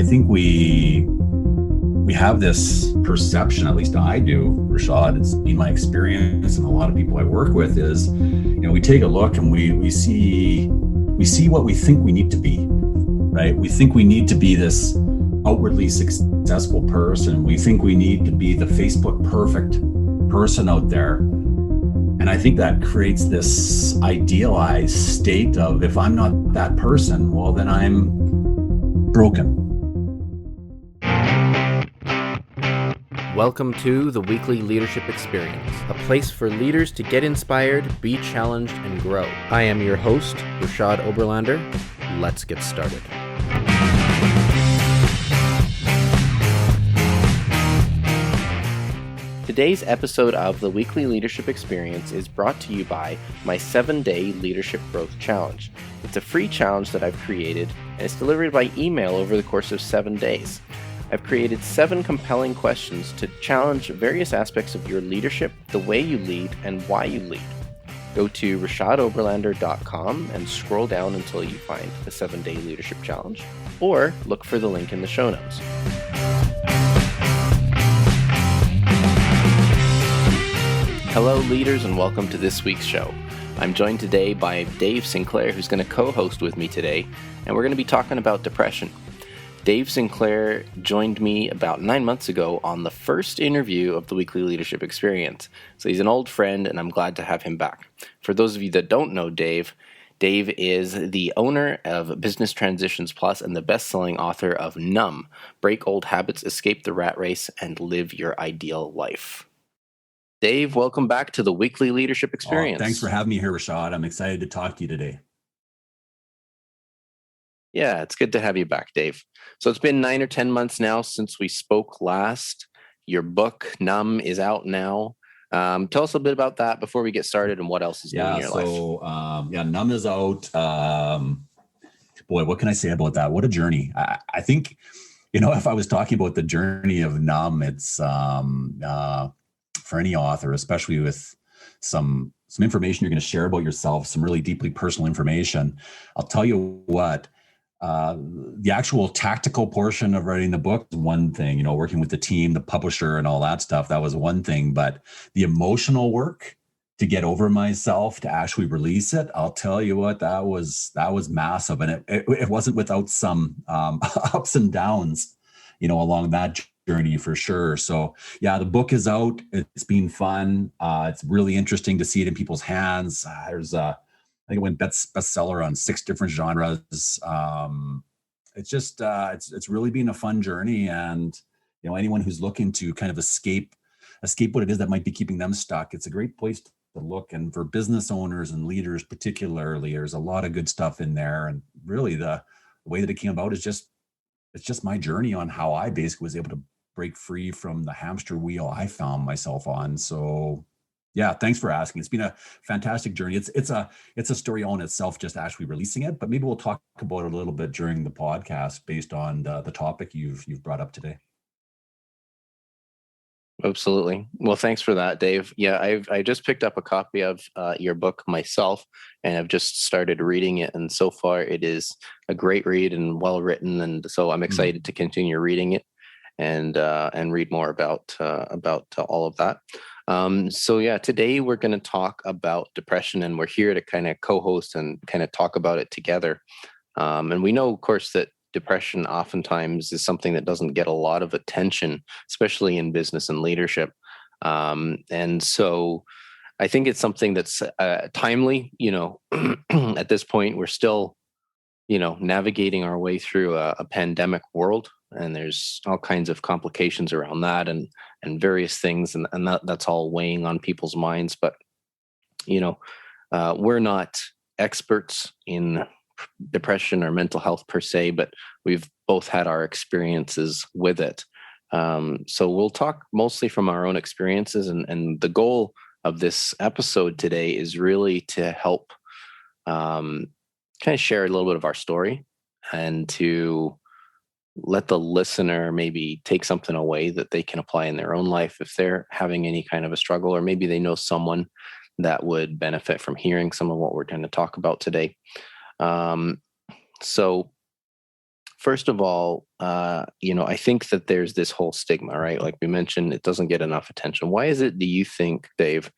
I think we have this perception, at least I do, Reshad, it's been my experience and a lot of people I work with is, we take a look and we see what we think we need to be, right? We think we need to be this outwardly successful person. We think we need to be the Facebook perfect person out there. And I think that creates this idealized state of, if I'm not that person, well, then I'm broken. Welcome to the Weekly Leadership Experience, a place for leaders to get inspired, be challenged, and grow. I am your host, Reshad Oberlander. Let's get started. Today's episode of the Weekly Leadership Experience is brought to you by my 7-day Leadership Growth Challenge. It's a free challenge that I've created, and it's delivered by email over the course of 7 days. I've created 7 compelling questions to challenge various aspects of your leadership, the way you lead, and why you lead. Go to reshadoberlander.com and scroll down until you find the 7-day Leadership Challenge, or look for the link in the show notes. Hello, leaders, and welcome to this week's show. I'm joined today by Dave Sinclair, who's going to co-host with me today, and we're going to be talking about depression. Dave Sinclair joined me about 9 months ago on the first interview of the Weekly Leadership Experience. So he's an old friend, and I'm glad to have him back. For those of you that don't know Dave is the owner of Business Transitions Plus and the best-selling author of Numb, Break Old Habits, Escape the Rat Race, and Live Your Ideal Life. Dave, welcome back to the Weekly Leadership Experience. Thanks for having me here, Reshad. I'm excited to talk to you today. Yeah, it's good to have you back, Dave. So it's been 9 or 10 months now since we spoke last. Your book, Numb, is out now. Tell us a bit about that before we get started and what else is new in your life. Numb is out. Boy, what can I say about that? What a journey. I think, if I was talking about the journey of Numb, it's for any author, especially with some information you're going to share about yourself, some really deeply personal information. I'll tell you what, the actual tactical portion of writing the book is one thing, working with the team, the publisher and all that stuff, that was one thing. But the emotional work to get over myself, to actually release it, I'll tell you what, that was massive. And it wasn't without some ups and downs, along that journey for sure. So yeah, the book is out. It's been fun. It's really interesting to see it in people's hands. I think it went bestseller on 6 different genres. It's just, it's really been a fun journey. And, anyone who's looking to kind of escape what it is that might be keeping them stuck, it's a great place to look. And for business owners and leaders, particularly, there's a lot of good stuff in there. And really the way that it came about is it's just my journey on how I basically was able to break free from the hamster wheel I found myself on. So yeah, thanks for asking. It's been a fantastic journey. It's a story on itself, just actually releasing it, but maybe we'll talk about it a little bit during the podcast based on the topic you've brought up today. Absolutely. Well, thanks for that, Dave. Yeah, I just picked up a copy of your book myself, and I've just started reading it. And so far, it is a great read and well written. And so I'm excited to continue reading it and read more about all of that. Today we're going to talk about depression, and we're here to kind of co-host and kind of talk about it together. And we know, of course, that depression oftentimes is something that doesn't get a lot of attention, especially in business and leadership. And so I think it's something that's timely. At this point, we're still, navigating our way through a pandemic world, and there's all kinds of complications around that and various things, and that's all weighing on people's minds. But we're not experts in depression or mental health per se, but we've both had our experiences with it. So we'll talk mostly from our own experiences, and the goal of this episode today is really to help kind of share a little bit of our story and to let the listener maybe take something away that they can apply in their own life if they're having any kind of a struggle, or maybe they know someone that would benefit from hearing some of what we're going to talk about today. So first of all, I think that there's this whole stigma, right? Like we mentioned, it doesn't get enough attention. Why is it, do you think, Dave,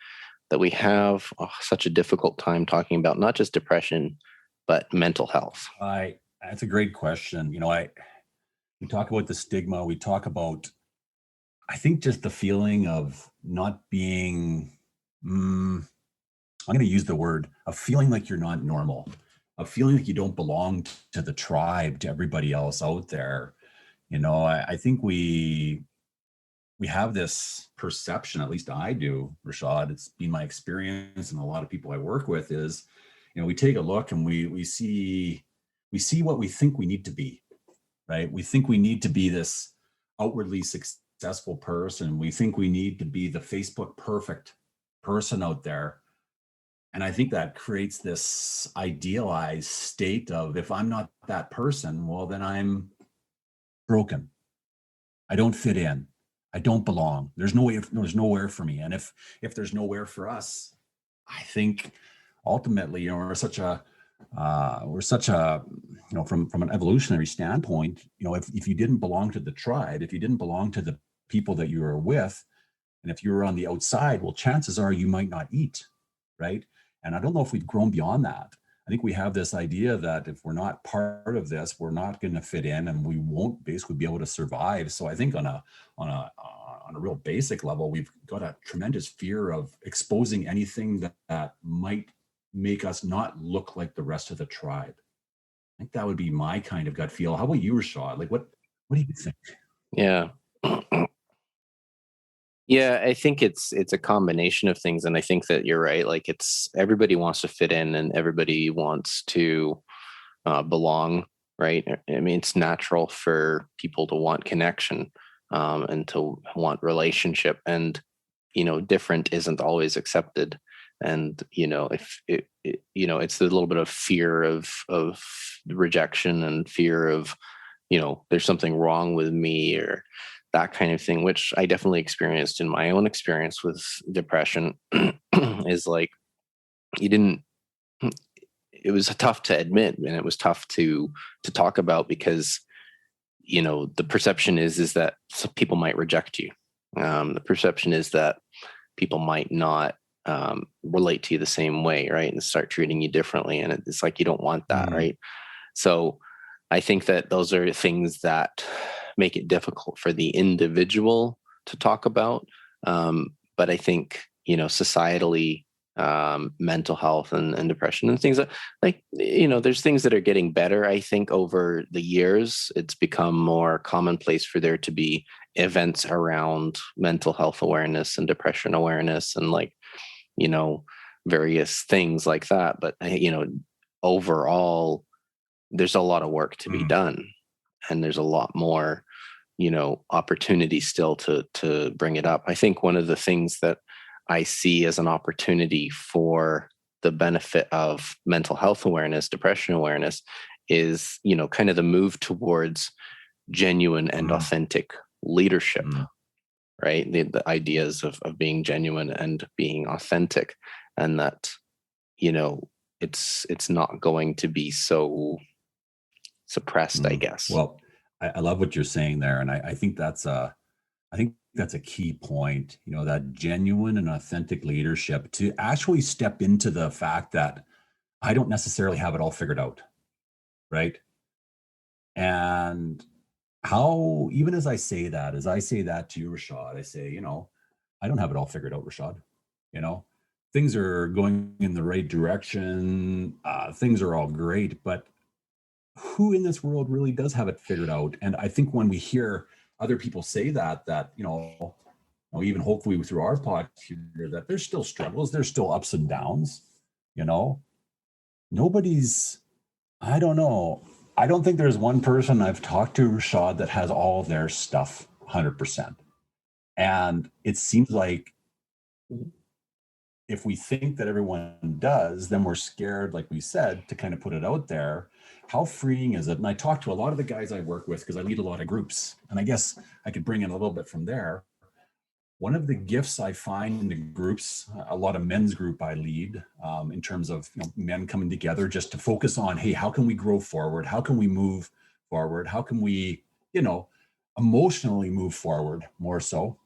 that we have such a difficult time talking about not just depression, but mental health? That's a great question. We talk about the stigma. We talk about, I think, just the feeling of not being, I'm going to use the word, a feeling like you're not normal, a feeling like you don't belong to the tribe, to everybody else out there. I think we have this perception, at least I do, Reshad. It's been my experience, and a lot of people I work with is, we take a look and we see what we think we need to be, right? We think we need to be this outwardly successful person. We think we need to be the Facebook perfect person out there. And I think that creates this idealized state of, if I'm not that person, well, then I'm broken. I don't fit in. I don't belong. There's nowhere for me. And if there's nowhere for us, I think ultimately, we're such a from an evolutionary standpoint, if you didn't belong to the tribe, if you didn't belong to the people that you were with, and if you were on the outside, well, chances are you might not eat, right? And I don't know if we've grown beyond that. I think we have this idea that if we're not part of this, we're not going to fit in, and we won't basically be able to survive. So I think on a real basic level, we've got a tremendous fear of exposing anything that might make us not look like the rest of the tribe. I think that would be my kind of gut feel. How about you, Reshad? Like, what do you think? Yeah. Yeah, I think it's a combination of things, and I think that you're right. Like, it's everybody wants to fit in, and everybody wants to belong, right? I mean, it's natural for people to want connection, and to want relationship, and different isn't always accepted. And if it's a little bit of fear of rejection, and fear of there's something wrong with me, or that kind of thing, which I definitely experienced in my own experience with depression. Is like, it was tough to admit, and it was tough to talk about, because the perception is that some people might reject you. The perception is that people might not relate to you the same way, right, and start treating you differently, and it's like, you don't want that, right? So I think that those are things that make it difficult for the individual to talk about. But I think, societally, mental health and depression and things like, there's things that are getting better. I think over the years, it's become more commonplace for there to be events around mental health awareness and depression awareness, and various things like that. But, overall, there's a lot of work to be done, and there's a lot more, opportunity still to bring it up. I think one of the things that I see as an opportunity for the benefit of mental health awareness, depression awareness, is, kind of the move towards genuine and authentic leadership, right? The ideas of being genuine and being authentic, and that, it's not going to be so suppressed, I guess. Well, I love what you're saying there, and I think that's a key point. That genuine and authentic leadership, to actually step into the fact that I don't necessarily have it all figured out, right? And how, even as I say that to you, Reshad, I say, I don't have it all figured out, Reshad. Things are going in the right direction. Things are all great, but who in this world really does have it figured out? And I think when we hear other people say that even hopefully through our podcast here, that there's still struggles, there's still ups and downs, nobody's, I don't know. I don't think there's one person I've talked to, Reshad, that has all their stuff 100%. And it seems like if we think that everyone does, then we're scared, like we said, to kind of put it out there. How freeing is it? And I talk to a lot of the guys I work with, because I lead a lot of groups, and I guess I could bring in a little bit from there. One of the gifts I find in the groups, a lot of men's group I lead, in terms of men coming together just to focus on, hey, how can we grow forward? How can we move forward? How can we emotionally move forward more so.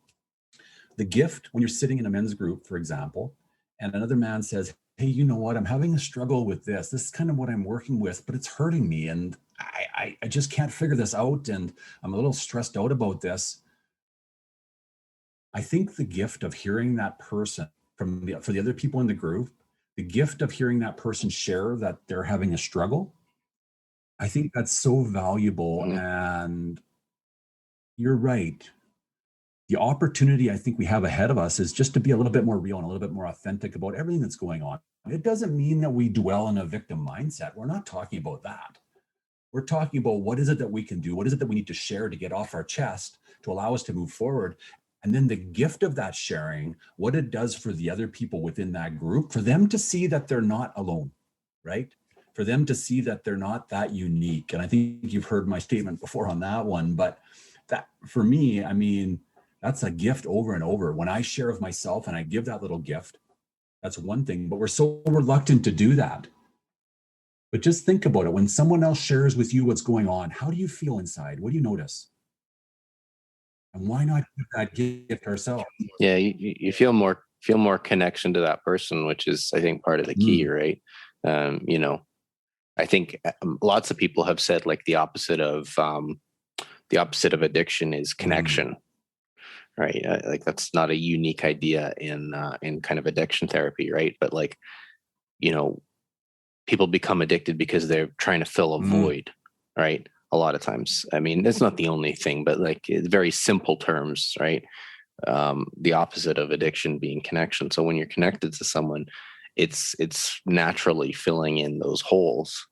The gift, when you're sitting in a men's group, for example, and another man says, hey, you know what? I'm having a struggle with this. This is kind of what I'm working with, but it's hurting me. And I just can't figure this out. And I'm a little stressed out about this. I think the gift of hearing that person for the other people in the group, the gift of hearing that person share that they're having a struggle, I think that's so valuable. Mhm. And you're right. The opportunity I think we have ahead of us is just to be a little bit more real and a little bit more authentic about everything that's going on. It doesn't mean that we dwell in a victim mindset. We're not talking about that. We're talking about what is it that we can do? What is it that we need to share to get off our chest to allow us to move forward? And then the gift of that sharing, what it does for the other people within that group, for them to see that they're not alone, right? For them to see that they're not that unique. And I think you've heard my statement before on that one, but that for me, I mean, that's a gift over and over. When I share of myself and I give that little gift, that's one thing, but we're so reluctant to do that. But just think about it. When someone else shares with you what's going on, how do you feel inside? What do you notice? And why not give that gift ourselves? Yeah, you feel more connection to that person, which is, I think, part of the key, right? I think lots of people have said like the opposite of addiction is connection, right? Like that's not a unique idea in kind of addiction therapy, right? But like, people become addicted because they're trying to fill a void, right? A lot of times. I mean, it's not the only thing, but like very simple terms, right? The opposite of addiction being connection. So when you're connected to someone, it's naturally filling in those holes,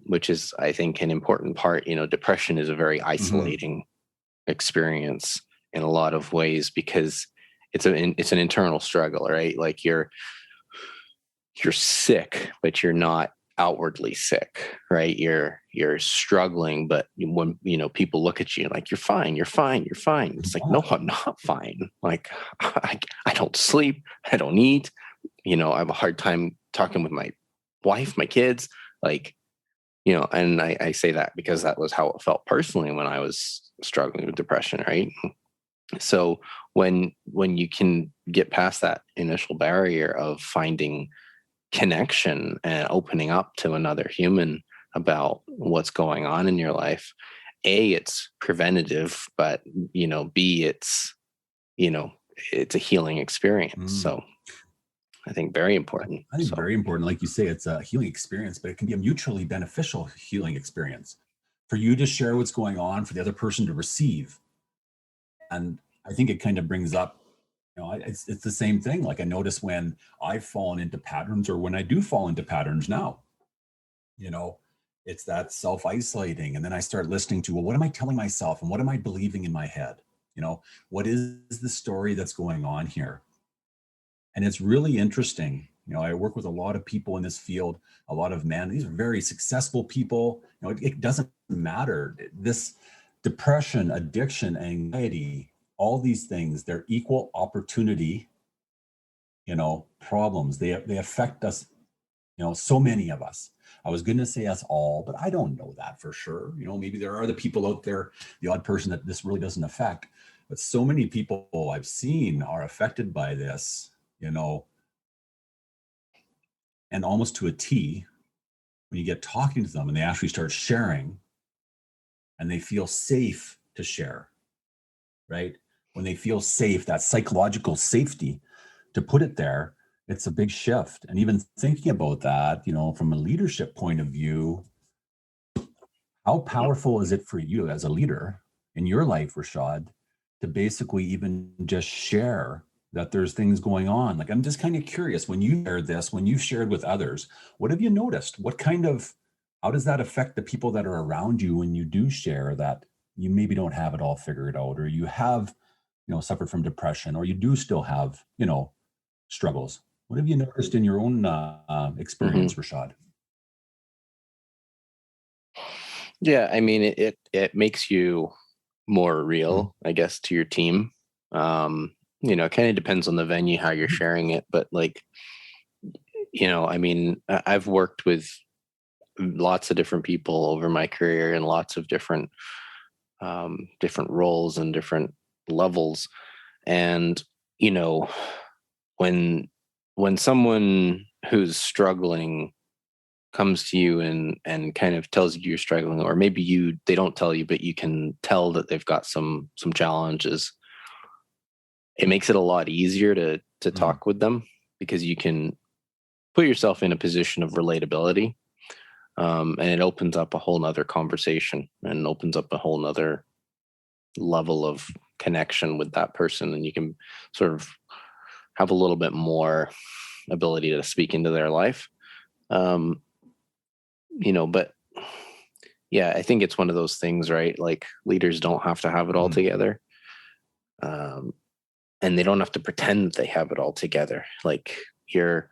which is, I think, an important part. Depression is a very isolating experience in a lot of ways because it's an internal struggle, right? Like you're sick, but you're not outwardly sick, right? You're struggling, but when people look at you like you're fine. It's like, no, I'm not fine. Like I don't sleep, I don't eat. I have a hard time talking with my wife, my kids, like, and I say that because that was how it felt personally when I was struggling with depression, right? So when you can get past that initial barrier of finding connection and opening up to another human about what's going on in your life, it's preventative, but B, it's a healing experience. So I think very important. I think very important. Like you say, it's a healing experience, but it can be a mutually beneficial healing experience for you to share what's going on, for the other person to receive. And I think it kind of brings up, it's the same thing. Like I notice when I've fallen into patterns or when I do fall into patterns now, it's that self-isolating. And then I start listening to, well, what am I telling myself? And what am I believing in my head? What is the story that's going on here? And it's really interesting. I work with a lot of people in this field, a lot of men. These are very successful people. It doesn't matter. This depression, addiction, anxiety, all these things, they're equal opportunity, problems. They affect us, so many of us. I was going to say us all, but I don't know that for sure. Maybe there are the people out there, the odd person that this really doesn't affect. But so many people I've seen are affected by this, and almost to a T, when you get talking to them and they actually start sharing and they feel safe to share, right? When they feel safe, that psychological safety to put it there, it's a big shift. And even thinking about that, from a leadership point of view, how powerful is it for you as a leader in your life, Reshad, to basically even just share that there's things going on? Like, I'm just kind of curious, when you shared this, when you've shared with others, what have you noticed? How does that affect the people that are around you when you do share that you maybe don't have it all figured out, or you have, suffered from depression, or you do still have, struggles? What have you noticed in your own experience, Reshad? Yeah, I mean, it makes you more real, I guess, to your team. It kind of depends on the venue, how you're sharing it, but like, I mean, I've worked with lots of different people over my career in lots of different different roles and different levels. And, when someone who's struggling comes to you and kind of tells you you're struggling, or maybe they don't tell you, but you can tell that they've got some challenges, it makes it a lot easier to talk with them, because you can put yourself in a position of relatability. And it opens up a whole nother conversation and opens up a whole nother level of connection with that person. And you can sort of have a little bit more ability to speak into their life. But yeah, I think it's one of those things, right? Like, leaders don't have to have it all together. And they don't have to pretend that they have it all together. Like, you're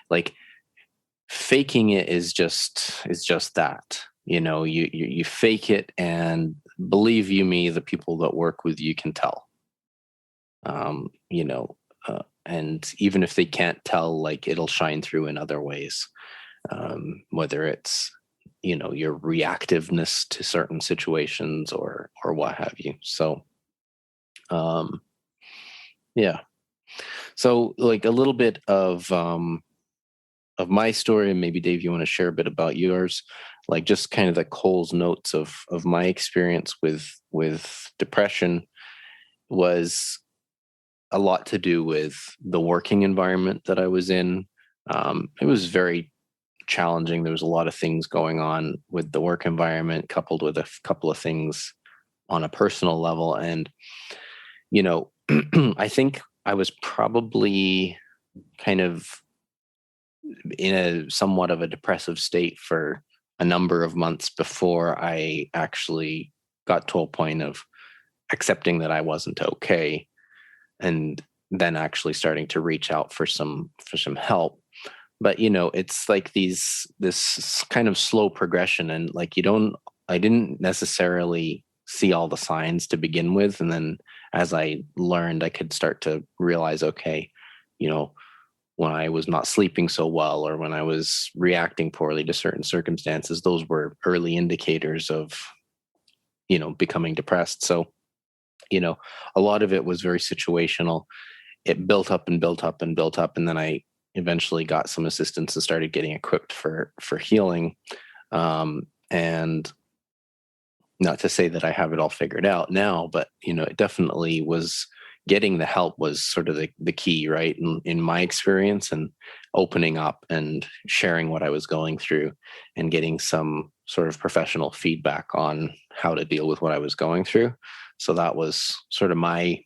like, faking it is just that, you fake it, and believe you me, the people that work with you can tell. And even if they can't tell, like, it'll shine through in other ways, whether it's your reactiveness to certain situations or what have you. So yeah. So, like, a little bit of my story, and maybe Dave, you want to share a bit about yours, like just kind of the Cole's notes of my experience with depression was a lot to do with the working environment that I was in. It was very challenging. There was a lot of things going on with the work environment, coupled with a couple of things on a personal level. And, I think I was probably kind of in a somewhat of a depressive state for a number of months before I actually got to a point of accepting that I wasn't okay, and then actually starting to reach out for some help. But it's like this kind of slow progression, and like, I didn't necessarily see all the signs to begin with, and then as I learned, I could start to realize, okay, when I was not sleeping so well, or when I was reacting poorly to certain circumstances, those were early indicators of, becoming depressed. So, a lot of it was very situational. It built up and built up and built up. And then I eventually got some assistance and started getting equipped for healing. And not to say that I have it all figured out now, but, it definitely was, getting the help was sort of the key, right? In my experience, and opening up and sharing what I was going through and getting some sort of professional feedback on how to deal with what I was going through. So that was sort of my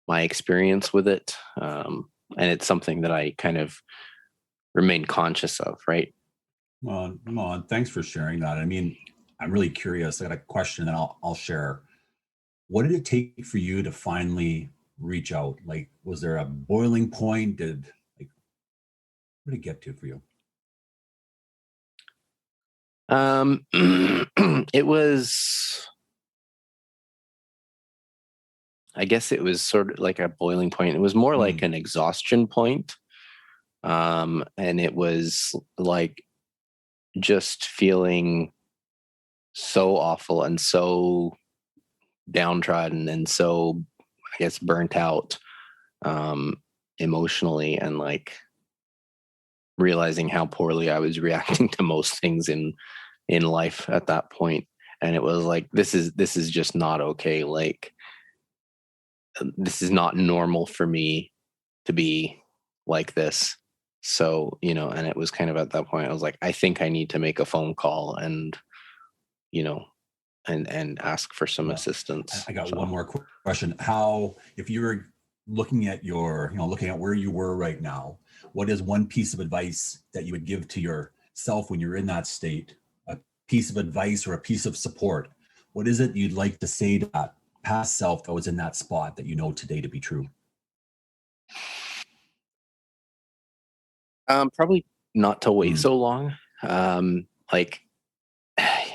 experience with it. And it's something that I kind of remain conscious of, right? Well, thanks for sharing that. I mean, I'm really curious. I got a question that I'll share. What did it take for you to finally reach out? Like, was there a boiling point? Where did it get to for you? It was, I guess it was sort of like a boiling point. It was more like an exhaustion point. And it was like just feeling so awful and so downtrodden and so, I guess, burnt out emotionally, and like realizing how poorly I was reacting to most things in life at that point. And it was like, this is just not okay. Like, this is not normal for me to be like this. So, and it was kind of at that point, I was like, I think I need to make a phone call and, and ask for some assistance. I got one more question. How, if you were looking at looking at where you were right now, what is one piece of advice that you would give to yourself when you're in that state? A piece of advice or a piece of support? What is it you'd like to say to that past self that was in that spot that you know today to be true? Probably not to wait so long. Like,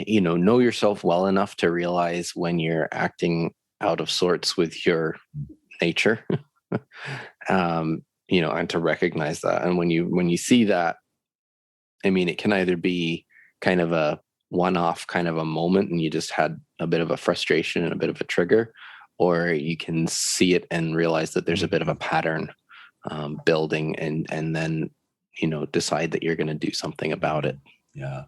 know yourself well enough to realize when you're acting out of sorts with your nature, and to recognize that. And when you see that, I mean, it can either be kind of a one-off kind of a moment and you just had a bit of a frustration and a bit of a trigger, or you can see it and realize that there's a bit of a pattern building, and then, decide that you're going to do something about it. Yeah.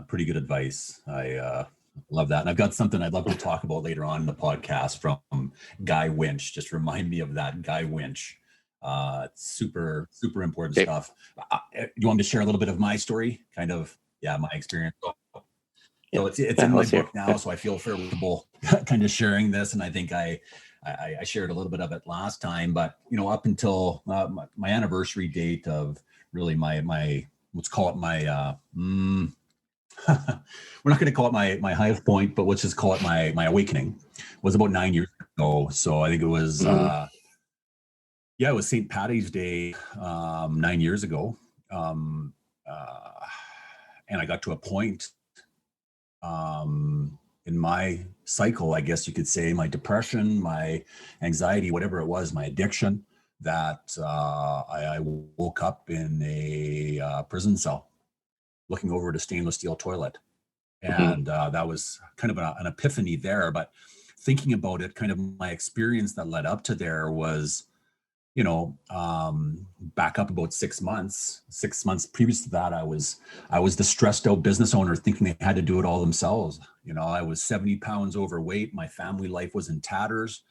Pretty good advice. I love that. And I've got something I'd love to talk about later on in the podcast from Guy Winch. Just remind me of that, Guy Winch. It's super, super important stuff. You want me to share a little bit of my story? Kind of, my experience. So it's in my book now, so I feel fairly comfortable kind of sharing this. And I think I shared a little bit of it last time, but up until my anniversary date of really my let's call it my we're not going to call it my highest point, but let's just call it my awakening, was about 9 years ago. So I think it was it was St. Paddy's Day 9 years ago, and I got to a point in my cycle, I guess you could say, my depression, my anxiety, whatever it was, my addiction, that I woke up in a prison cell looking over at a stainless steel toilet. And that was kind of an epiphany there. But thinking about it, kind of my experience that led up to there was, back up about 6 months. 6 months previous to that, I was the stressed out business owner thinking they had to do it all themselves. I was 70 pounds overweight. My family life was in tatters,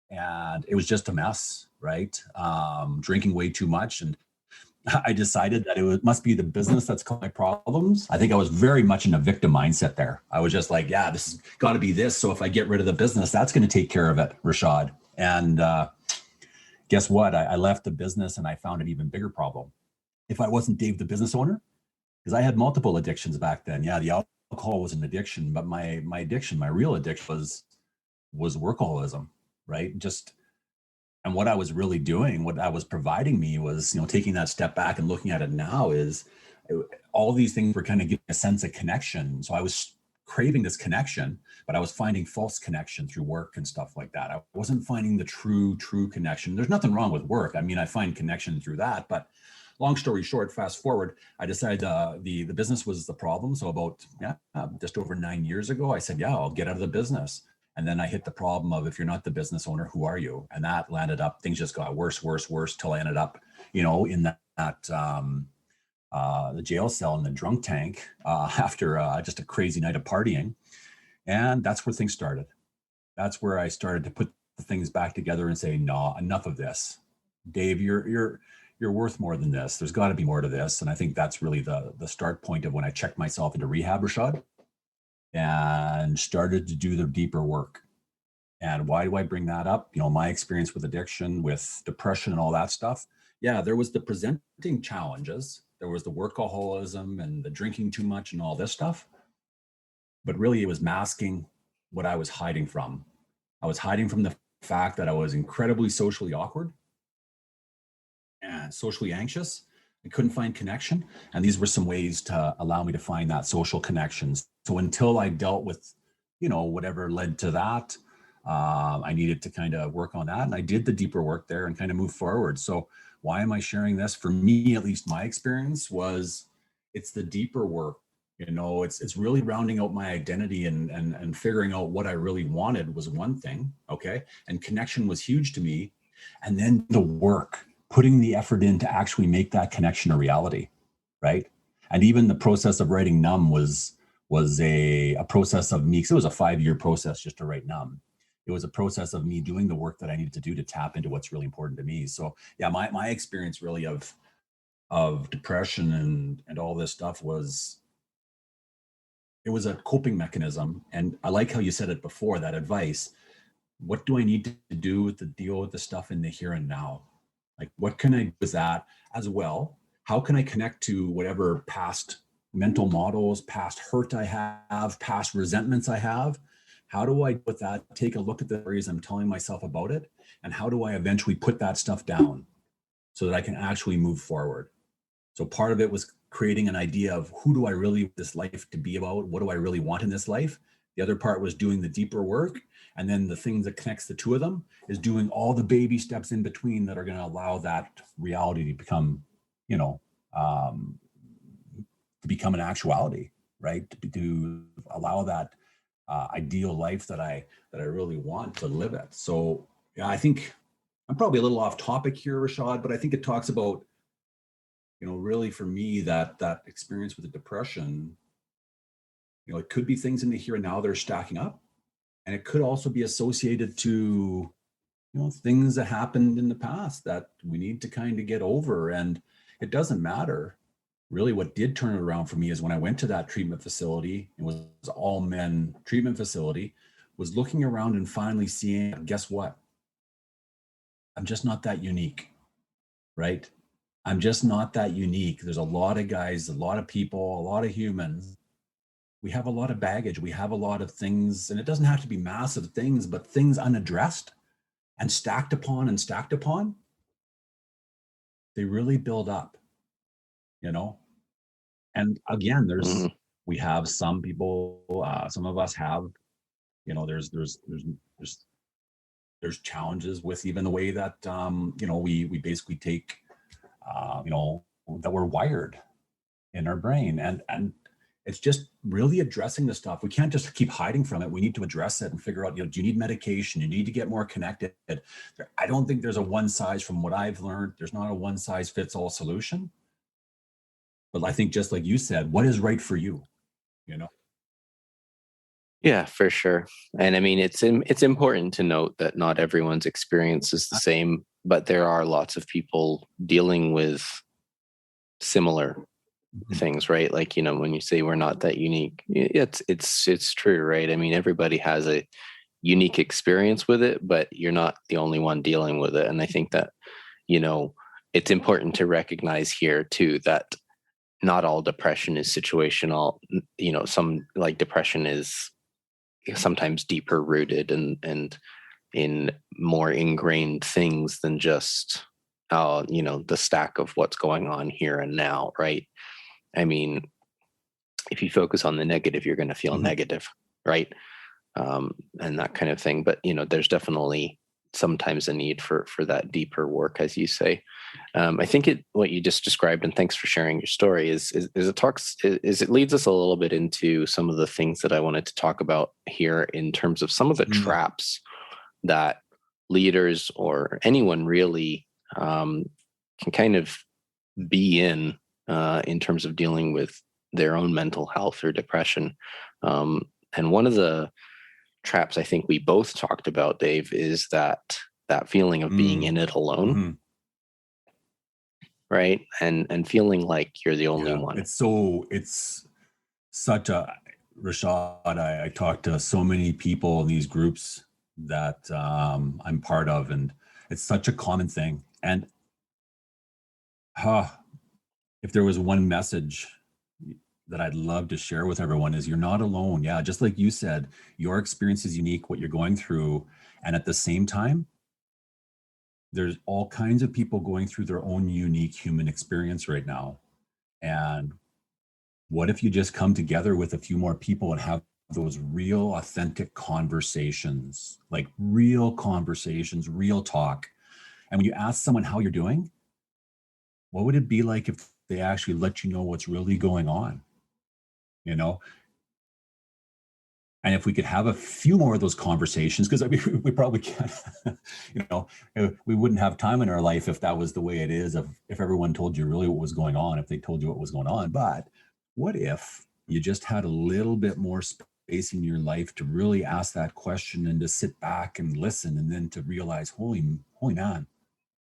and it was just a mess, right? Drinking way too much. And I decided that must be the business that's causing my problems. I think I was very much in a victim mindset there. I was just like, this has got to be this. So if I get rid of the business, that's going to take care of it, Reshad. And guess what? I left the business and I found an even bigger problem. If I wasn't Dave, the business owner, because I had multiple addictions back then. Yeah, the alcohol was an addiction, but my addiction, my real addiction was workaholism, right? And what I was really doing, what I was providing me was, taking that step back and looking at it now, is all these things were kind of giving a sense of connection. So I was craving this connection, but I was finding false connection through work and stuff like that. I wasn't finding the true connection. There's nothing wrong with work. I mean, I find connection through that, but long story short, fast forward, I decided the business was the problem. So about just over 9 years ago, I said, I'll get out of the business. And then I hit the problem of, if you're not the business owner, who are you? And that landed up, things just got worse, till I ended up, in the jail cell in the drunk tank after just a crazy night of partying. And that's where things started. That's where I started to put the things back together and say, no, enough of this. Dave, you're worth more than this. There's got to be more to this. And I think that's really the start point of when I checked myself into rehab, Reshad, and started to do the deeper work. And why do I bring that up? My experience with addiction, with depression and all that stuff. Yeah, there was the presenting challenges. There was the workaholism and the drinking too much and all this stuff. But really, it was masking what I was hiding from. I was hiding from the fact that I was incredibly socially awkward and socially anxious. I couldn't find connection. And these were some ways to allow me to find that social connections. So until I dealt with, whatever led to that, I needed to kind of work on that. And I did the deeper work there and kind of move forward. So why am I sharing this? For me, at least my experience was, it's the deeper work. It's really rounding out my identity and figuring out what I really wanted was one thing. Okay. And connection was huge to me. And then the work, putting the effort in to actually make that connection a reality. Right. And even the process of writing Numb was a process of me, because it was a 5-year process just to write Numb. It was a process of me doing the work that I needed to do to tap into what's really important to me. So yeah, my experience really of depression and all this stuff was, it was a coping mechanism. And I like how you said it before, that advice. What do I need to do to deal with the stuff in the here and now? Like, what can I do with that as well? How can I connect to whatever past mental models, past hurt I have, past resentments I have? How do I, with that, take a look at the areas I'm telling myself about it? And how do I eventually put that stuff down so that I can actually move forward? So part of it was creating an idea of, who do I really want this life to be about? What do I really want in this life? The other part was doing the deeper work. And then the thing that connects the two of them is doing all the baby steps in between that are going to allow that reality to become, to become an actuality, right? To allow that ideal life that I really want to live it. So yeah, I think I'm probably a little off topic here, Reshad, but I think it talks about, really for me, that experience with the depression, it could be things in the here and now that are stacking up. And it could also be associated to, things that happened in the past that we need to kind of get over. And it doesn't matter. Really, what did turn it around for me is when I went to that treatment facility, it was all men treatment facility, was looking around and finally seeing, guess what? I'm just not that unique, right? I'm just not that unique. There's a lot of guys, a lot of people, a lot of humans. We have a lot of baggage. We have a lot of things, and it doesn't have to be massive things, but things unaddressed and stacked upon, they really build up, And again, we have some people, some of us have, there's challenges with even the way that, we basically take, that we're wired in our brain. And it's just really addressing the stuff. We can't just keep hiding from it. We need to address it and figure out, do you need medication? You need to get more connected. I don't think there's a one size, from what I've learned, there's not a one size fits all solution. But I think just like you said, what is right for you, Yeah, for sure. And I mean, it's important to note that not everyone's experience is the same, but there are lots of people dealing with similar things, right? Like, when you say we're not that unique, it's true, right? I mean, everybody has a unique experience with it, but you're not the only one dealing with it. And I think that, it's important to recognize here too, that not all depression is situational. Some, like, depression is sometimes deeper rooted and in more ingrained things than just the stack of what's going on here and now, right? I mean, if you focus on the negative, you're going to feel negative, right? And that kind of thing. But there's definitely sometimes a need for that deeper work, as you say. I think what you just described, and thanks for sharing your story, is it leads us a little bit into some of the things that I wanted to talk about here in terms of some of the traps that leaders or anyone really can kind of be in terms of dealing with their own mental health or depression. And one of the traps I think we both talked about, Dave, is that feeling of being in it alone. Right. And feeling like you're the only one. It's such a, Reshad, I talk to so many people in these groups that I'm part of, and it's such a common thing. And if there was one message that I'd love to share with everyone, is you're not alone. Yeah, just like you said, your experience is unique, what you're going through. And at the same time, there's all kinds of people going through their own unique human experience right now. And what if you just come together with a few more people and have those real, authentic conversations, like real conversations, real talk? And when you ask someone how you're doing, what would it be like if they actually let you know what's really going on? And if we could have a few more of those conversations, because I mean, we probably can't, we wouldn't have time in our life if that was the way it is, if everyone told you really what was going on, if they told you what was going on. But what if you just had a little bit more space in your life to really ask that question and to sit back and listen, and then to realize, holy man,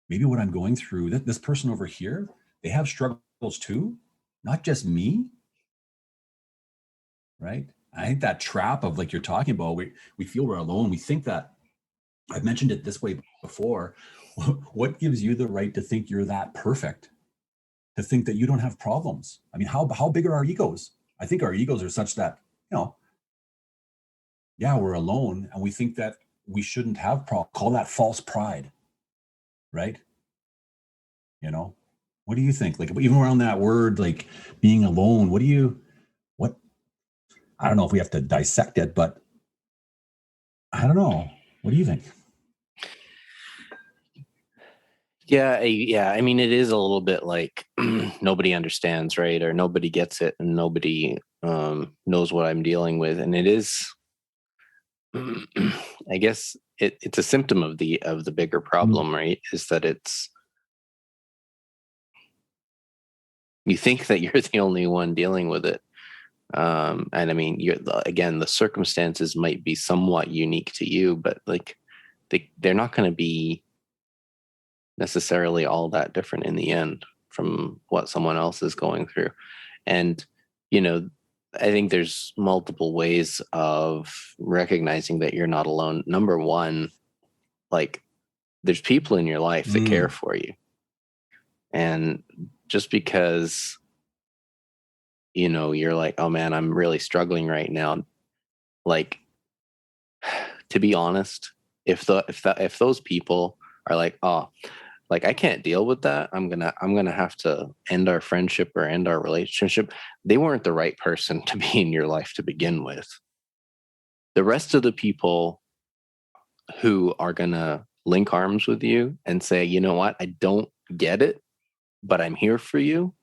maybe what I'm going through, this person over here, they have struggles too, not just me, right? I think that trap of, like you're talking about, we feel we're alone. We think that, I've mentioned it this way before, what gives you the right to think you're that perfect? To think that you don't have problems? I mean, how big are our egos? I think our egos are such that, yeah, we're alone, and we think that we shouldn't have problems. Call that false pride, right? What do you think? Like, even around that word, like being alone, what I don't know if we have to dissect it, but I don't know. What do you think? Yeah. I mean, it is a little bit like nobody understands, right? Or nobody gets it, and nobody knows what I'm dealing with. And it is, I guess it's a symptom of the bigger problem, right? Is that you think that you're the only one dealing with it. And I mean, again, the circumstances might be somewhat unique to you, but like they're not going to be necessarily all that different in the end from what someone else is going through. And, I think there's multiple ways of recognizing that you're not alone. Number one, like there's people in your life that care for you. And just because, you're like, oh man, I'm really struggling right now. Like, to be honest, if those people are like, oh, like I can't deal with that, I'm gonna have to end our friendship or end our relationship, they weren't the right person to be in your life to begin with. The rest of the people who are gonna link arms with you and say, you know what, I don't get it, but I'm here for you,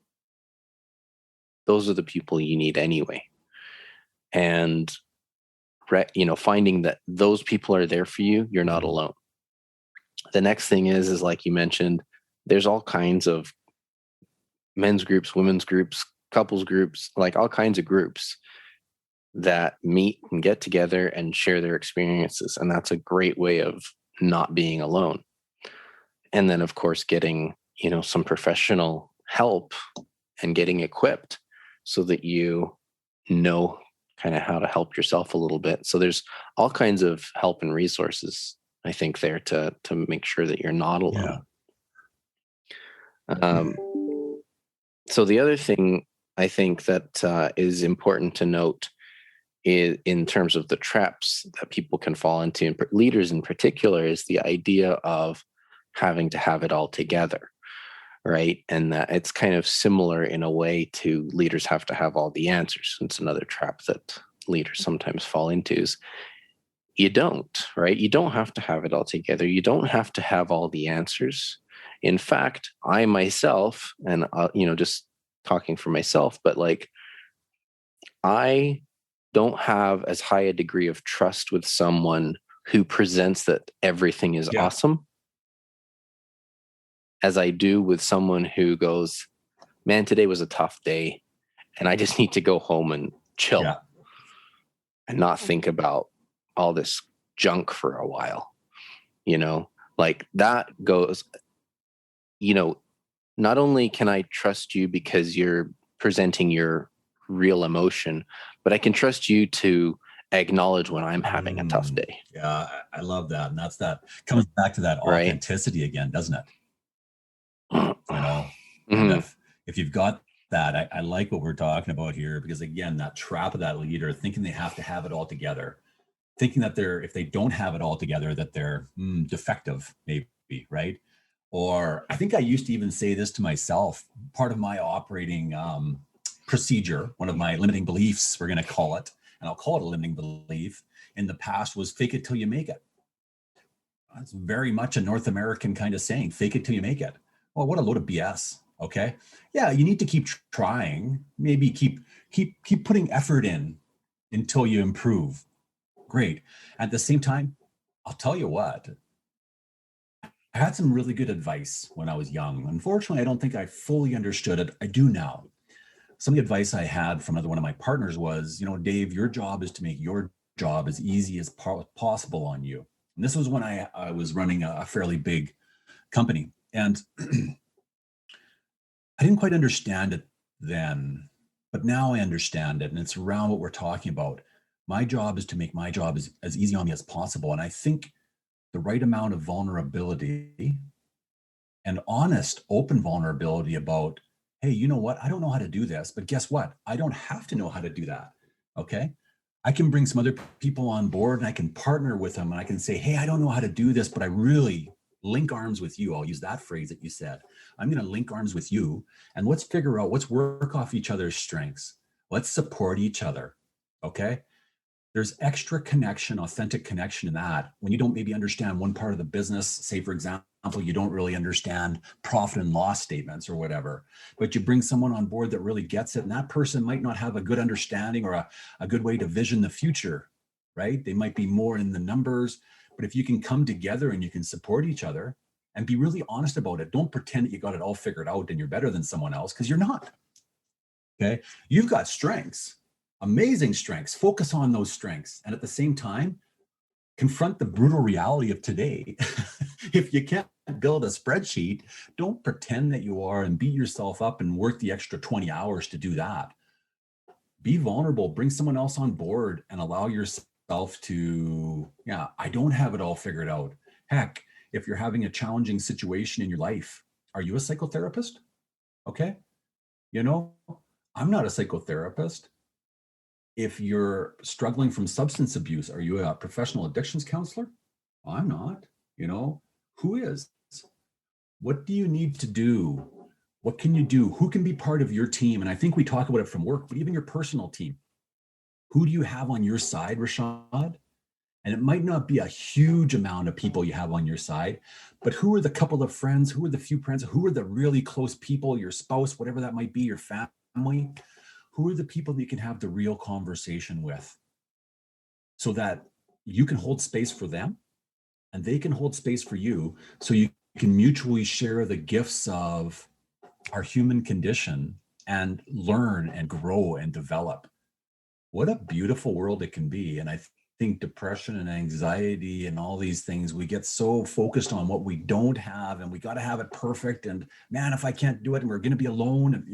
those are the people you need anyway. And finding that those people are there for you, you're not alone. The next thing is like you mentioned, there's all kinds of men's groups, women's groups, couples groups, like all kinds of groups that meet and get together and share their experiences. And that's a great way of not being alone. And then of course, getting, some professional help and getting equipped so that you know kind of how to help yourself a little bit. So there's all kinds of help and resources, I think, there to make sure that you're not alone. Yeah. So the other thing I think that is important to note is, in terms of the traps that people can fall into, and leaders in particular, is the idea of having to have it all together, right? And that it's kind of similar in a way to leaders have to have all the answers. It's another trap that leaders sometimes fall into is you don't, right? You don't have to have it all together. You don't have to have all the answers. In fact, I myself, and just talking for myself, but like I don't have as high a degree of trust with someone who presents that everything is awesome as I do with someone who goes, man, today was a tough day and I just need to go home and chill and not think about all this junk for a while. Like that goes, not only can I trust you because you're presenting your real emotion, but I can trust you to acknowledge when I'm having a tough day. Yeah, I love that. And that comes back to that authenticity again, doesn't it? And if you've got that, I like what we're talking about here, because again, that trap of that leader thinking they have to have it all together, thinking that if they don't have it all together, that they're defective, maybe, right? Or I think I used to even say this to myself, part of my operating procedure, one of my limiting beliefs, we're going to call it, and I'll call it a limiting belief, in the past was fake it till you make it. That's very much a North American kind of saying, fake it till you make it. Well, what a load of BS. Okay. Yeah. You need to keep trying, maybe keep putting effort in until you improve. Great. At the same time, I'll tell you what, I had some really good advice when I was young. Unfortunately, I don't think I fully understood it. I do now. Some of the advice I had from another one of my partners was, Dave, your job is to make your job as easy as possible on you. And this was when I was running a fairly big company. And I didn't quite understand it then, but now I understand it. And it's around what we're talking about. My job is to make my job as easy on me as possible. And I think the right amount of vulnerability and honest, open vulnerability about, hey, you know what? I don't know how to do this, but guess what? I don't have to know how to do that. Okay. I can bring some other people on board and I can partner with them and I can say, hey, I don't know how to do this, but I really link arms with you. I'll use that phrase that you said. I'm going to link arms with you and let's figure out, let's work off each other's strengths. Let's support each other. Okay. there's extra connection, authentic connection in that when you don't maybe understand one part of the business. Say, for example, you don't really understand profit and loss statements or whatever, but you bring someone on board that really gets it. And that person might not have a good understanding or a good way to vision the future, right? They might be more in the numbers, but if you can come together and you can support each other and be really honest about it, don't pretend that you got it all figured out and you're better than someone else, because you're not. Okay. You've got strengths, amazing strengths. Focus on those strengths. And at the same time, confront the brutal reality of today. If you can't build a spreadsheet, don't pretend that you are and beat yourself up and work the extra 20 hours to do that. Be vulnerable, bring someone else on board and allow yourself to, I don't have it all figured out. Heck, if you're having a challenging situation in your life, are you a psychotherapist? Okay. I'm not a psychotherapist. If you're struggling from substance abuse, are you a professional addictions counselor? I'm not. Who is? What do you need to do? What can you do? Who can be part of your team? And I think we talk about it from work, but even your personal team. Who do you have on your side, Reshad? And it might not be a huge amount of people you have on your side, but who are the couple of friends? Who are the few friends? Who are the really close people, your spouse, whatever that might be, your family? Who are the people that you can have the real conversation with so that you can hold space for them and they can hold space for you, so you can mutually share the gifts of our human condition and learn and grow and develop. What a beautiful world it can be. And I think depression and anxiety and all these things, we get so focused on what we don't have and we got to have it perfect. And man, if I can't do it and we're going to be alone, and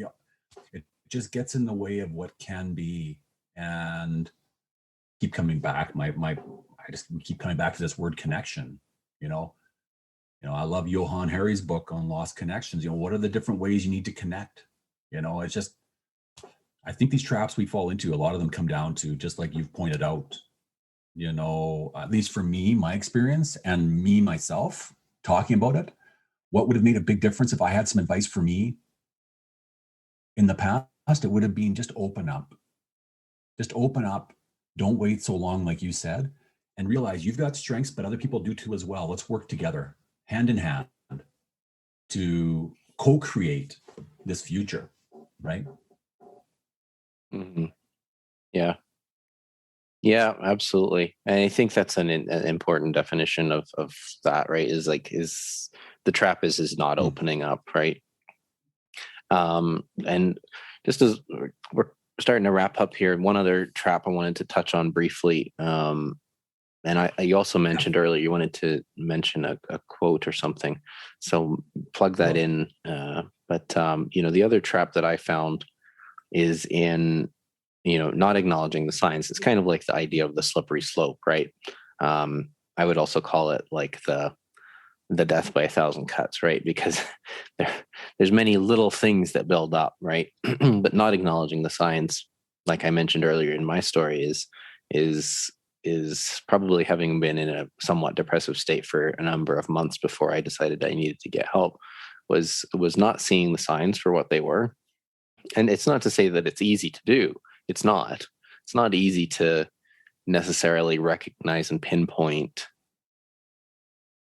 it just gets in the way of what can be. And keep coming back. I just keep coming back to this word connection. I love Johann Hari's book on lost connections. What are the different ways you need to connect? It's just, I think these traps we fall into, a lot of them come down to, just like you've pointed out, at least for me, my experience and me, myself, talking about it, what would have made a big difference if I had some advice for me in the past, it would have been just open up. Just open up. Don't wait so long, like you said, and realize you've got strengths, but other people do too as well. Let's work together, hand in hand, to co-create this future, right? Mm-hmm. Yeah. Yeah, absolutely. And I think that's an important definition of that, right? Is the trap is not opening up, right? And just as we're starting to wrap up here, one other trap I wanted to touch on briefly. And you also mentioned earlier you wanted to mention a quote or something, so plug that in. But the other trap that I found is in not acknowledging the signs. It's kind of like the idea of the slippery slope, right? I would also call it like the death by 1,000 cuts, right? Because there's many little things that build up, right? But not acknowledging the signs, like I mentioned earlier in my story, is probably having been in a somewhat depressive state for a number of months before I decided I needed to get help, was not seeing the signs for what they were. And it's not to say that it's easy to do. It's not easy to necessarily recognize and pinpoint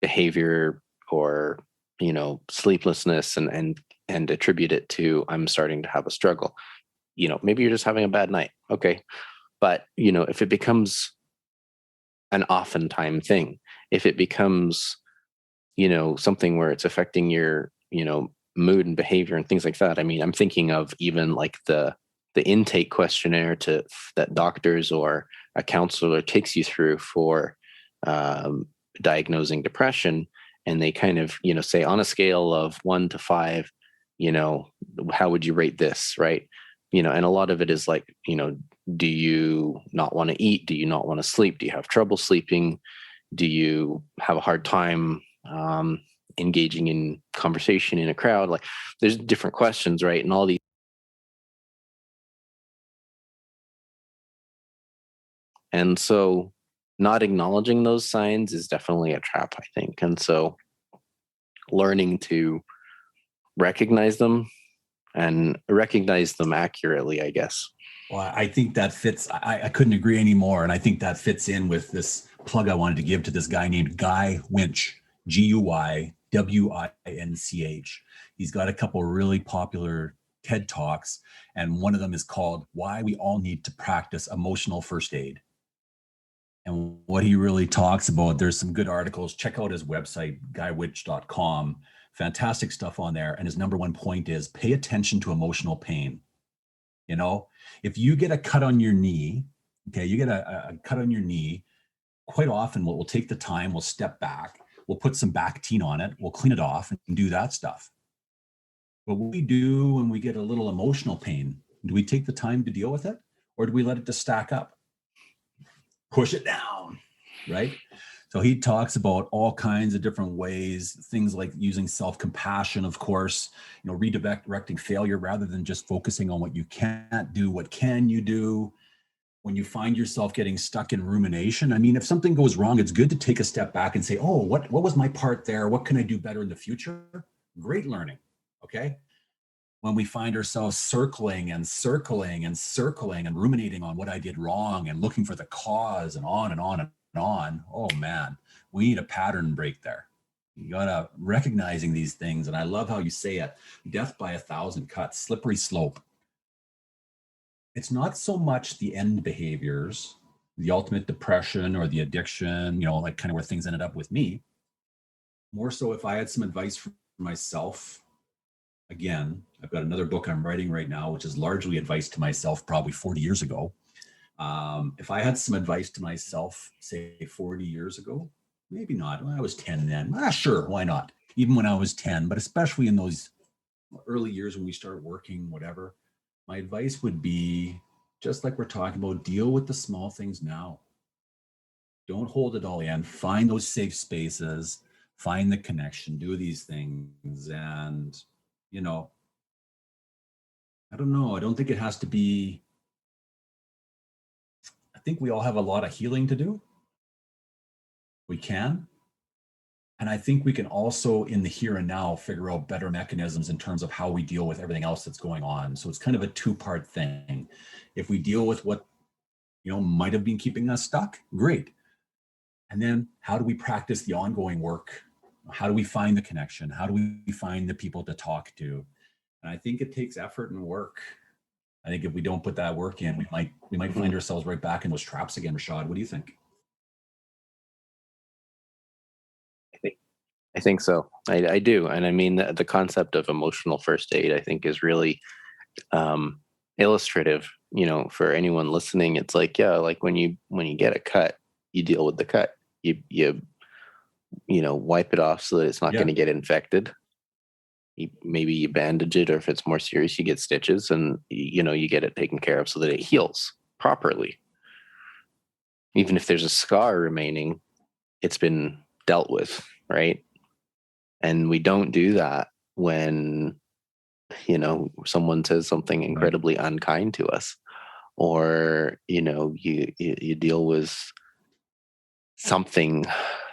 behavior or sleeplessness and attribute it to, I'm starting to have a struggle. Maybe you're just having a bad night. Okay. But if it becomes an oftentimes thing, if it becomes something where it's affecting your mood and behavior and things like that, I mean, I'm thinking of even like the intake questionnaire that doctors or a counselor takes you through for diagnosing depression. And they kind of, say on a scale of 1 to 5, how would you rate this? Right. And a lot of it is like, do you not want to eat? Do you not want to sleep? Do you have trouble sleeping? Do you have a hard time engaging in conversation in a crowd? Like there's different questions, right? And all these. And so not acknowledging those signs is definitely a trap, I think. And so learning to recognize them and recognize them accurately, I guess, Well, I think that fits. I couldn't agree anymore. And I think that fits in with this plug I wanted to give to this guy named Guy Winch, GUYWINCH. He's got a couple really popular TED Talks, and one of them is called Why We All Need to Practice Emotional First Aid. And what he really talks about, there's some good articles. Check out his website, guywitch.com. Fantastic stuff on there. And his number one point is pay attention to emotional pain. You know, if you get a cut on your knee, okay, you get a cut on your knee, quite often we'll take the time, we'll step back, we'll put some Bactine on it, we'll clean it off and do that stuff. But what we do when we get a little emotional pain, do we take the time to deal with it? Or do we let it just stack up? Push it down, right? So he talks about all kinds of different ways, things like using self-compassion, of course, redirecting failure rather than just focusing on what you can't do. What can you do? When you find yourself getting stuck in rumination, I mean, if something goes wrong, it's good to take a step back and say, oh, what was my part there? What can I do better in the future? Great learning, okay? When we find ourselves circling and ruminating on what I did wrong and looking for the cause and on and on and on, oh man, we need a pattern break there. You gotta recognizing these things. And I love how you say it, death by 1,000 cuts, slippery slope. It's not so much the end behaviors, the ultimate depression or the addiction, like kind of where things ended up with me. More so if I had some advice for myself. Again, I've got another book I'm writing right now, which is largely advice to myself probably 40 years ago. If I had some advice to myself, say 40 years ago, maybe not. When I was 10 then, sure, why not? Even when I was 10, but especially in those early years when we start working, whatever, my advice would be, just like we're talking about, deal with the small things now. Don't hold it all in. Find those safe spaces, find the connection, do these things. And I don't know. I don't think it has to be. I think we all have a lot of healing to do. We can. And I think we can also, in the here and now, figure out better mechanisms in terms of how we deal with everything else that's going on. So it's kind of a two-part thing. If we deal with what, might have been keeping us stuck, great. And then how do we practice the ongoing work? How do we find the connection? How do we find the people to talk to? And I think it takes effort and work. I think if we don't put that work in, we might find ourselves right back in those traps again. Reshad, what do you think? I think so. I do. And I mean, the concept of emotional first aid, I think, is really illustrative, for anyone listening. It's like, yeah, like when you get a cut, you deal with the cut. You wipe it off so that it's not going to get infected. Maybe you bandage it, or if it's more serious, you get stitches, and you get it taken care of so that it heals properly. Even if there's a scar remaining, it's been dealt with, right? And we don't do that when someone says something incredibly unkind to us, or you deal with something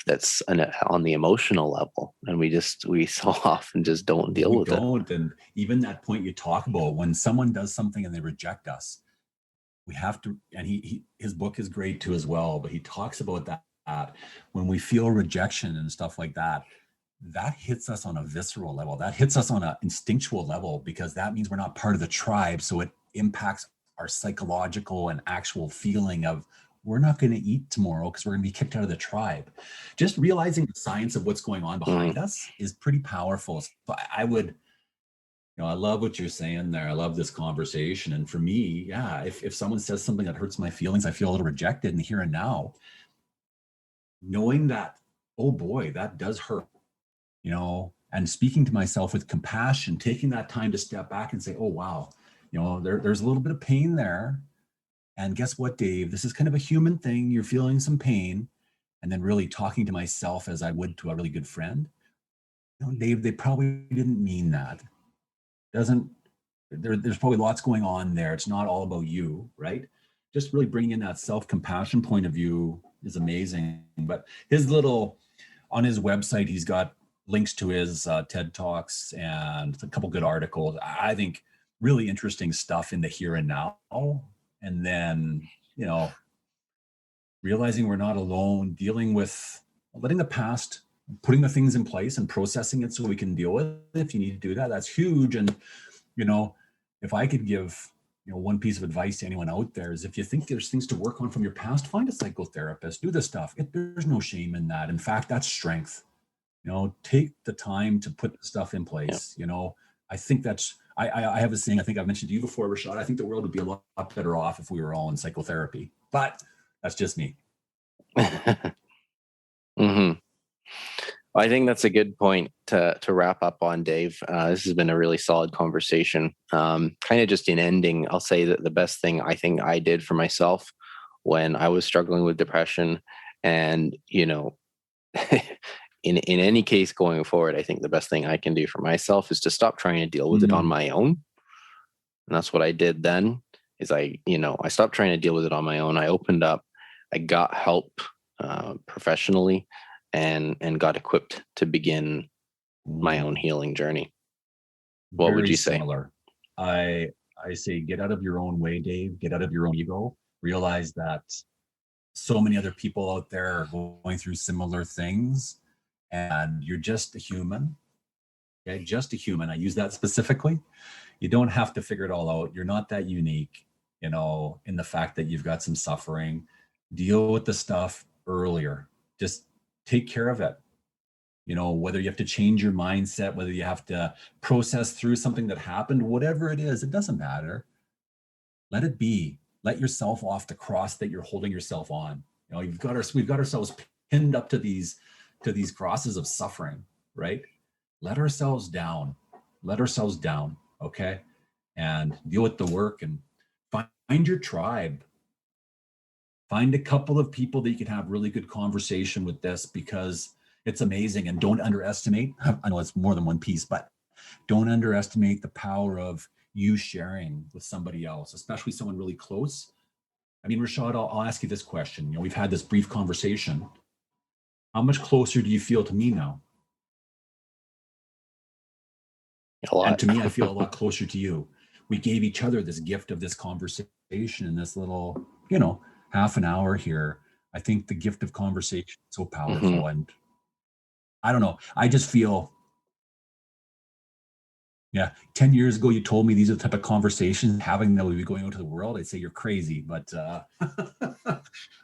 that's on the emotional level, and we so often just don't deal with it. And even that point you talk about, when someone does something and they reject us, we have to, and his book is great too as well, but he talks about that when we feel rejection and stuff like that, that hits us on a visceral level, that hits us on an instinctual level, because that means we're not part of the tribe. So it impacts our psychological and actual feeling of, we're not going to eat tomorrow because we're going to be kicked out of the tribe. Just realizing the science of what's going on behind us is pretty powerful. So I would, I love what you're saying there. I love this conversation. And for me, if someone says something that hurts my feelings, I feel a little rejected in the here and now, knowing that, oh boy, that does hurt, and speaking to myself with compassion, taking that time to step back and say, oh, wow, there's a little bit of pain there. And guess what, Dave? This is kind of a human thing. You're feeling some pain. And then really talking to myself as I would to a really good friend. Dave, they probably didn't mean that. There's probably lots going on there. It's not all about you, right? Just really bringing in that self-compassion point of view is amazing. But on his website, he's got links to his TED Talks and a couple good articles. I think really interesting stuff in the here and now. And then, realizing we're not alone, dealing with letting the past, putting the things in place and processing it so we can deal with it. If you need to do that, that's huge. And, if I could give, one piece of advice to anyone out there is if you think there's things to work on from your past, find a psychotherapist, do this stuff. There's no shame in that. In fact, that's strength. Take the time to put the stuff in place. I think that's, I have a saying, I think I've mentioned to you before, Reshad, I think the world would be a lot better off if we were all in psychotherapy, but that's just me. Mm-hmm. I think that's a good point to wrap up on, Dave. This has been a really solid conversation. Kind of just in ending, I'll say that the best thing I think I did for myself when I was struggling with depression, and, in any case going forward, I think the best thing I can do for myself is to stop trying to deal with it on my own. And that's what I did then, is I stopped trying to deal with it on my own. I opened up, I got help professionally, and got equipped to begin my own healing journey. What Very would you say? Similar. I say, get out of your own way, Dave. Get out of your own ego. Realize that so many other people out there are going through similar things, and you're just a human. Okay, just a human. I use that specifically. You don't have to figure it all out. You're not that unique, in the fact that you've got some suffering. Deal with the stuff earlier. Just take care of it. Whether you have to change your mindset, whether you have to process through something that happened, whatever it is, it doesn't matter. Let it be. Let yourself off the cross that you're holding yourself on. We've got ourselves pinned up to these crosses of suffering, right? Let ourselves down. Okay? And deal with the work and find your tribe. Find a couple of people that you can have really good conversation with this, because it's amazing. And don't underestimate, I know it's more than one piece, but don't underestimate the power of you sharing with somebody else, especially someone really close. I mean, Reshad, I'll ask you this question. We've had this brief conversation. How much closer do you feel to me now? A lot. And to me, I feel a lot closer to you. We gave each other this gift of this conversation in this little, half an hour here. I think the gift of conversation is so powerful. Mm-hmm. And I don't know. I just feel, 10 years ago, you told me these are the type of conversations having that we be going out to the world. I'd say you're crazy, but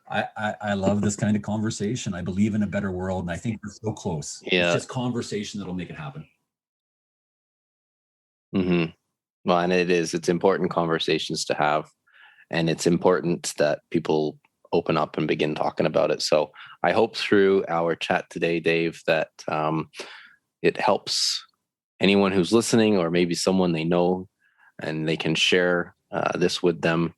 I love this kind of conversation. I believe in a better world, and I think we're so close. Yeah. It's just conversation that'll make it happen. Mm-hmm. Well, and it's important conversations to have. And it's important that people open up and begin talking about it. So I hope through our chat today, Dave, that it helps anyone who's listening, or maybe someone they know, and they can share this with them.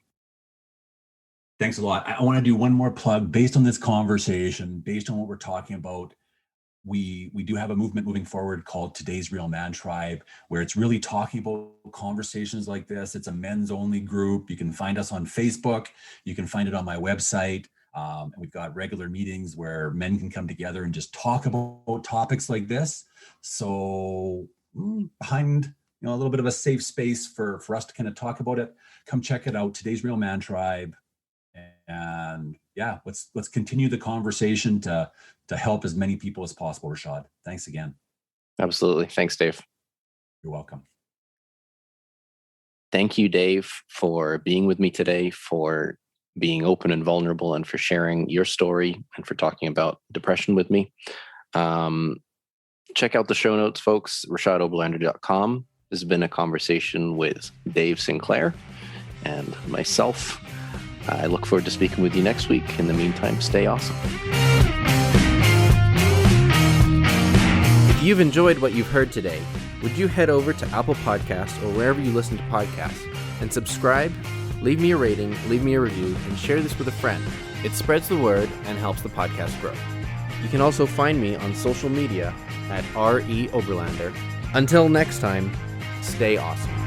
Thanks a lot. I want to do one more plug based on this conversation, based on what we're talking about. We do have a movement moving forward called Today's Real Man Tribe, where it's really talking about conversations like this. It's a men's only group. You can find us on Facebook. You can find it on my website. And we've got regular meetings where men can come together and just talk about topics like this. So behind, a little bit of a safe space for us to kind of talk about it, come check it out. Today's Real Man Tribe. And let's continue the conversation to help as many people as possible, Reshad. Thanks again. Absolutely. Thanks, Dave. You're welcome. Thank you, Dave, for being with me today, for being open and vulnerable, and for sharing your story, and for talking about depression with me. Check out the show notes, folks, ReshadOberlander.com. This has been a conversation with Dave Sinclair and myself. I look forward to speaking with you next week. In the meantime, stay awesome. If you've enjoyed what you've heard today, would you head over to Apple Podcasts or wherever you listen to podcasts and subscribe, leave me a rating, leave me a review, and share this with a friend. It spreads the word and helps the podcast grow. You can also find me on social media at RE Oberlander. Until next time, stay awesome.